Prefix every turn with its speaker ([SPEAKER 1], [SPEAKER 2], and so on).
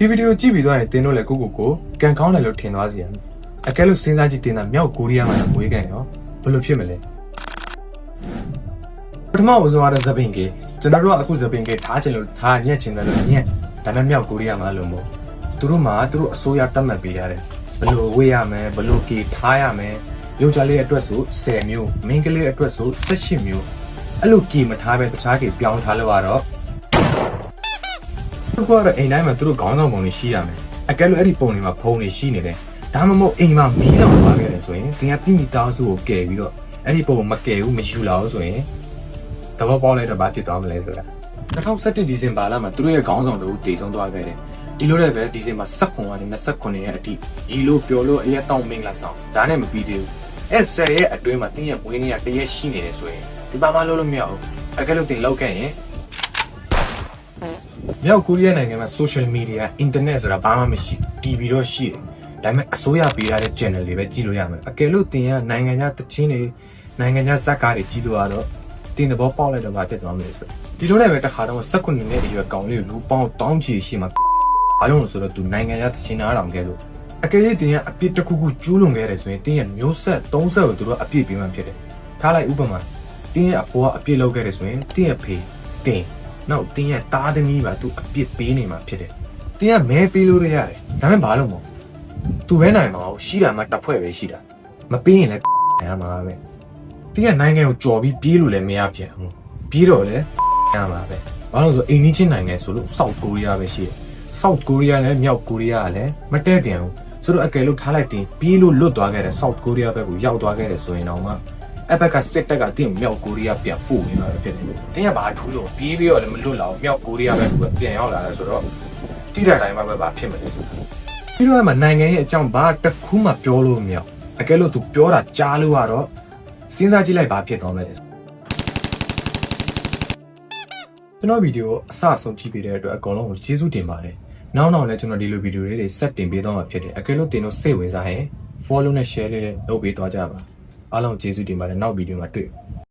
[SPEAKER 1] ဒီဗီဒီယိုကြည့်ပြီးတော့ရင်တင်းတို့လည်းကိုကန်ကောင်းတယ်လို့ထင်သွားစီရမယ်အကဲလို့စဉ်းစားကြည့်တင်တာမြောက်ကိုရီးယားမှာမွေးကန်ရောဘယ်လိုဖြစ်မလဲပထမဦးဆုံးကတော့ဇပင်ကေကျွန်တော်တို့ကအခုဇပင်ကေထားချင်လို့ထားညက်ချင်တယ်လို့ညက်ဒါပေမဲ့မြောက်ကိုရီးယားမှာလို့မဟုတ်သူတို့မှာသူတို့အစိုးရတတ်မှတ်ပေးရတယ်ဘယ်လိုဝေးရမယ်ဘယ်လိုကေထားရမယ်ယောက်ျားလေးအတွက်ဆို10မျိုးမိန်းကလေးအတွက်ဆို18မျိုးအဲ့လိုကေမထားပဲတခြားကေပြောင်းထားလို့ကတော့သူကတော့အိမ်တိုင်းမှာသူတို့ခေါင်းဆောင်ပုံတွေရှိရမယ်အကဲလို့အဲ့ဒီပုံတွေမှာဖုံတွေရှိနေတယ်ဒါမှမဟုတ်အိမ်မှာမီးလောင်သွားခဲ့တယ်ဆိုရင်တင်ကတိမိသားစုကိုကယ်ပြီးတော့အဲ့ဒီပုံကိုမကယ်ဘူးမယူလာဘူးဆိုရင်တဘောပေါက်လိုက်တော့ဘာဖြစ်သွားမလဲဆိုတာ2017ဒီဇင်ဘာလမှာသူတို့ရဲ့ခေါင်းဆောင်တို့တည်ဆုံးသွားခဲ့တယ်ဒီလိုလည်းပဲဒီဇင်ဘာ19ကနေ29ရက်အထိဒီလိုပြောလို့အရက်တောင်းမင်းလာဆောင်ဒါနဲ့မပြီးသေးဘူးအဲ့10ရက်အတွင်းမှာတင်းရဲ့ဝင်းနေရတရက်ရှိနေတယ်ဆိုရင်ဒီပါမလို့မရဘူးအကဲလို့တင်လောက်ခဲ့ရင်မြောက်ကိုရီးယားနိုင်ငံမှာ social media internet ဆိုတာဘာမှမရှိ TV တော့ရှိတယ်ဒါပေမဲ့အစိုးရပေးထားတဲ့ channel တွေပဲကြည့်လို့ရမယ်အကယ်လို့တင်ကနိုင်ငံခြားသချင်းတွေနိုင်ငံခြားဇာတ်ကားတွေကြည့်လို့ရတော့တင်သဘောပေါက်လိုက်တော့ဘာဖြစ်သွားမလဲဆိုဒီလိုနဲ့ပဲတစ်ခါတော့19နှစ်အရွယ်ကောင်လေးလူပေါင်းတောင်းချီရှိမှာအားလုံးဆိုတော့သူနိုင်ငံခြားသချင်းနားတော်ခဲ့လို့အကယ်၍တင်ကအပြစ်တစ်ခုခုကျူးလွန်ခဲ့တယ်ဆိုရင်တင်ရဲ့မျိုးဆက်30ကိုသူတို့အပြစ်ပေးမှဖြစ်တယ်ထားလိုက်ဥပမာတင်ရဲ့အဖေကအပြစ်လုပ်ခဲ့တယ်ဆိုရင်တင်ရဲ့ဖေတင်နောက်တင်းရဲ့တားသမီးပါသူအပြစ်ပေးနေမှာဖြစ်တယ်။တင်းကမဲပေးလို့ရတယ်။ဒါပေမဲ့ဘာလို့မဟုတ်။သူပဲနိုင်မှာ။ရှိတာမှတစ်ဖွဲ့ပဲရှိတာ။မပေးရင်လည်းရမှာပဲ။တင်းကနိုင်ငံကိုကြော်ပြီးပြေးလို့လည်းမရပြန်ဘူး။ပြေးတော့လည်းရမှာပဲ။ဘာလို့ဆိုအိမ်နီးချင်းနိုင်ငံဆိုလို့ South Korea ပဲရှိတယ်။ South Korea နဲ့မြောက်ကိုရီးယားကလည်းမတည့်ပြန်ဘူး။ဆိုတော့အကယ်လို့ထားလိုက်တင်ပြေးလို့လွတ်သွားခဲ့တဲ့ South Korea ဘက်ကိုရောက်သွားခဲ့တယ်ဆိုရင်တော့မှအဲ့ဘက်ကစစ်တပ်ကတင်းမြောက်ကိုရီးယားပြန်ပို့နေတာပဲဖြစ်တယ်။တင်းကဘာထူးလို့ပြီးပြီးတော့လည်းမလွတ်လာဘူးမြောက်ကိုရီးယားဘက်ကပြန်ရောက်လာတယ်ဆိုတော့တိရတိုင်းမှာပဲဘာဖြစ်မလဲဆိုတာ။ပြီးတော့မှနိုင်ငံရဲ့အကြောင်းဘာတစ်ခုမှပြောလို့မရဘူး။အကဲလို့သူပြောတာကြားလို့ကတော့စဉ်းစားကြည့်လိုက်ဘာဖြစ်သွားမလဲ။ကျွန်တော်ဗီဒီယိုအစအဆုံးကြည့်ပေးတဲ့အတွက်အကုန်လုံးကိုကျေးဇူးတင်ပါတယ်။နောက်လည်းကျွန်တော်ဒီလိုဗီဒီယိုလေးတွေဆက်တင်ပေးသွားမှာဖြစ်တယ်။အကဲလို့တင်တို့စိတ်ဝင်စားရင် follow နဲ့ share လေးလုပ်ပေးသွားကြပါ။အားလုံးကျေးဇူးတင်ပါတယ်နောက်ဗီဒီယိုမှာတွေ့